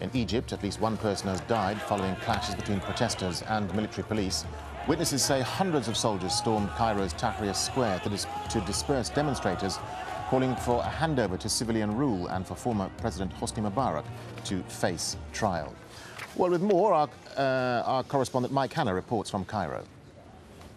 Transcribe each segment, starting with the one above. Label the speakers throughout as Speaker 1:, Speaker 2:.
Speaker 1: In Egypt, at least one person has died following clashes between protesters and military police. Witnesses say hundreds of soldiers stormed Cairo's Tahrir Square to disperse demonstrators, calling for a handover to civilian rule and for former President Hosni Mubarak to face trial. Well, with more, our correspondent Mike Hanna reports from Cairo.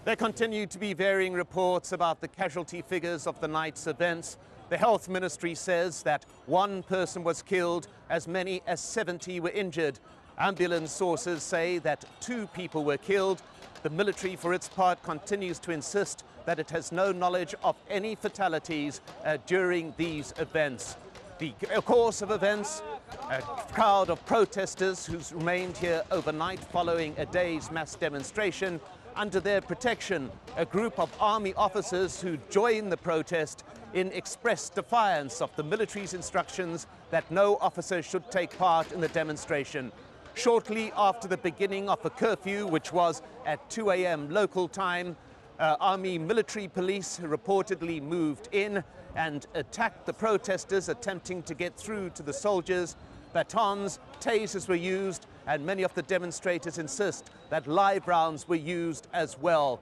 Speaker 2: There continue to be varying reports about the casualty figures of the night's events. The health ministry says that one person was killed, as many as 70 were injured. Ambulance sources say that 2 people were killed. The military, for its part, continues to insist that it has no knowledge of any fatalities during these events. The course of events, a crowd of protesters who's remained here overnight following a day's mass demonstration. Under their protection, a group of army officers who joined the protest in express defiance of the military's instructions that no officer should take part in the demonstration. Shortly after the beginning of a curfew, which was at 2 a.m. local time, Army military police reportedly moved in and attacked the protesters attempting to get through to the soldiers. Batons, tasers were used, and many of the demonstrators insist that live rounds were used as well.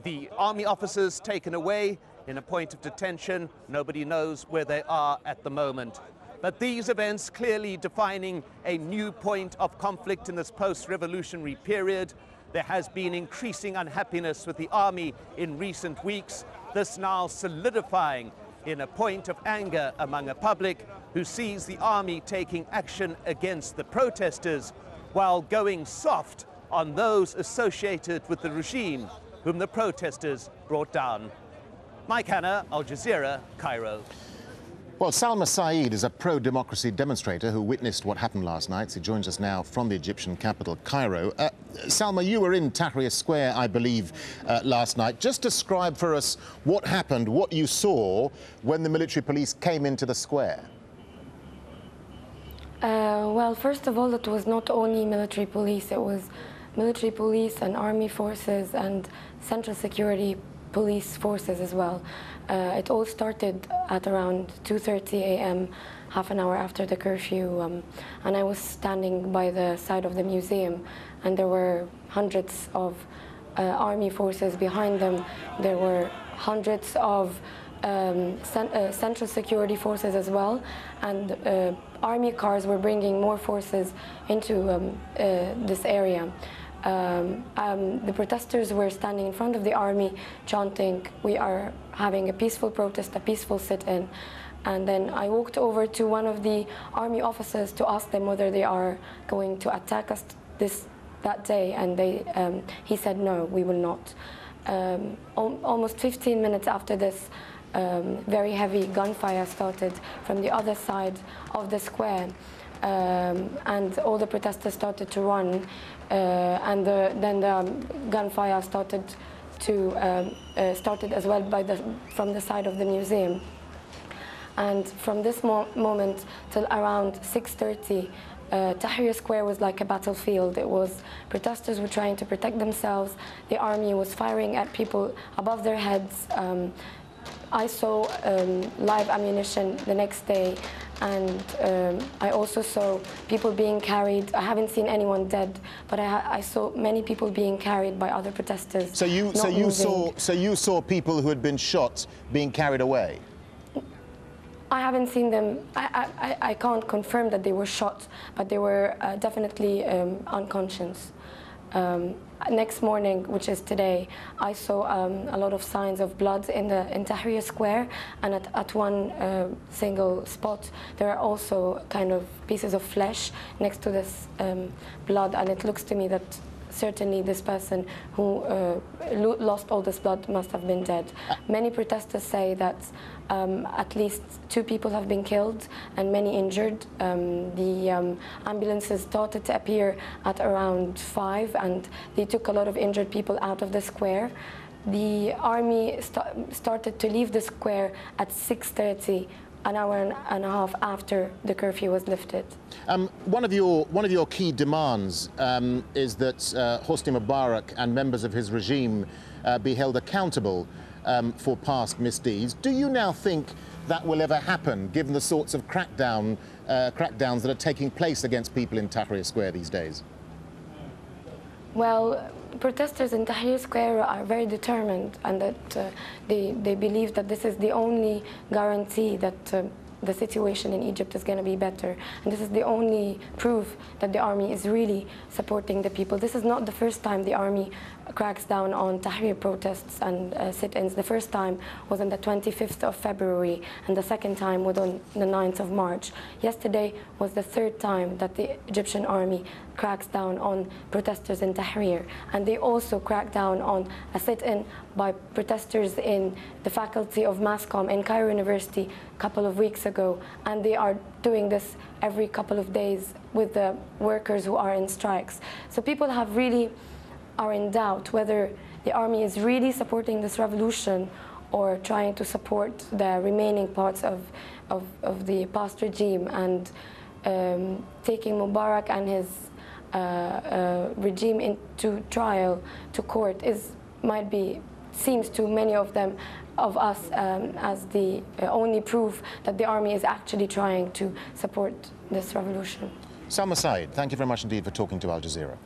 Speaker 2: The army officers taken away in a point of detention. Nobody knows where they are at the moment. But these events clearly defining a new point of conflict in this post-revolutionary period. There has been increasing unhappiness with the army in recent weeks, this now solidifying in a point of anger among a public who sees the army taking action against the protesters while going soft on those associated with the regime whom the protesters brought down. Mike Hanna, Al Jazeera, Cairo.
Speaker 1: Well, Salma Said is a pro-democracy demonstrator who witnessed what happened last night. She joins us now from the Egyptian capital, Cairo. Salma, you were in Tahrir Square, I believe, last night. Just describe for us what happened, what you saw when the military police came into the square.
Speaker 3: Well, first of all, it was not only military police. It was military police and army forces and central security police forces as well. It all started at around 2:30 a.m., half an hour after the curfew, and I was standing by the side of the museum, and there were hundreds of army forces behind them. There were hundreds of central security forces as well, and army cars were bringing more forces into this area. The protesters were standing in front of the army chanting, "We are having a peaceful protest, a peaceful sit-in." And then I walked over to one of the army officers to ask them whether they are going to attack us that day, and he said, "No, we will not." Almost 15 minutes after this, very heavy gunfire started from the other side of the square. And all the protesters started to run, and then the gunfire started as well from the side of the museum. And from this moment till around 6:30, Tahrir Square was like a battlefield. Protesters were trying to protect themselves. The army was firing at people above their heads. I saw live ammunition the next day, and I also saw people being carried. I haven't seen anyone dead, but I saw many people being carried by other protesters.
Speaker 1: So you saw people who had been shot being carried away?
Speaker 3: I haven't seen them. I can't confirm that they were shot, but they were definitely unconscious. Next morning, which is today, I saw a lot of signs of blood in Tahrir Square, and at one single spot there are also kind of pieces of flesh next to this blood, and it looks to me that certainly this person who lost all this blood must have been dead. Many protesters say that at least 2 people have been killed and many injured. The ambulances started to appear at around 5, and they took a lot of injured people out of the square. The army started to leave the square at 6:30, an hour and a half after the curfew was lifted.
Speaker 1: One of your key demands is that Hosni Mubarak and members of his regime be held accountable for past misdeeds. Do you now think that will ever happen, given the sorts of crackdowns that are taking place against people in Tahrir Square these days?
Speaker 3: Well, protesters in Tahrir Square are very determined, and that they believe that this is the only guarantee that the situation in Egypt is going to be better. And this is the only proof that the army is really supporting the people. This is not the first time the army cracks down on Tahrir protests and sit-ins. The first time was on the 25th of February, and the second time was on the 9th of March. Yesterday was the third time that the Egyptian army cracks down on protesters in Tahrir. And they also cracked down on a sit-in by protesters in the faculty of Mass Comm in Cairo University a couple of weeks ago. And they are doing this every couple of days with the workers who are in strikes. So people have really are in doubt whether the army is really supporting this revolution or trying to support the remaining parts of the past regime, and taking Mubarak and his regime into trial, to court, seems to many of us as the only proof that the army is actually trying to support this revolution.
Speaker 1: Salma Said, thank you very much indeed for talking to Al Jazeera.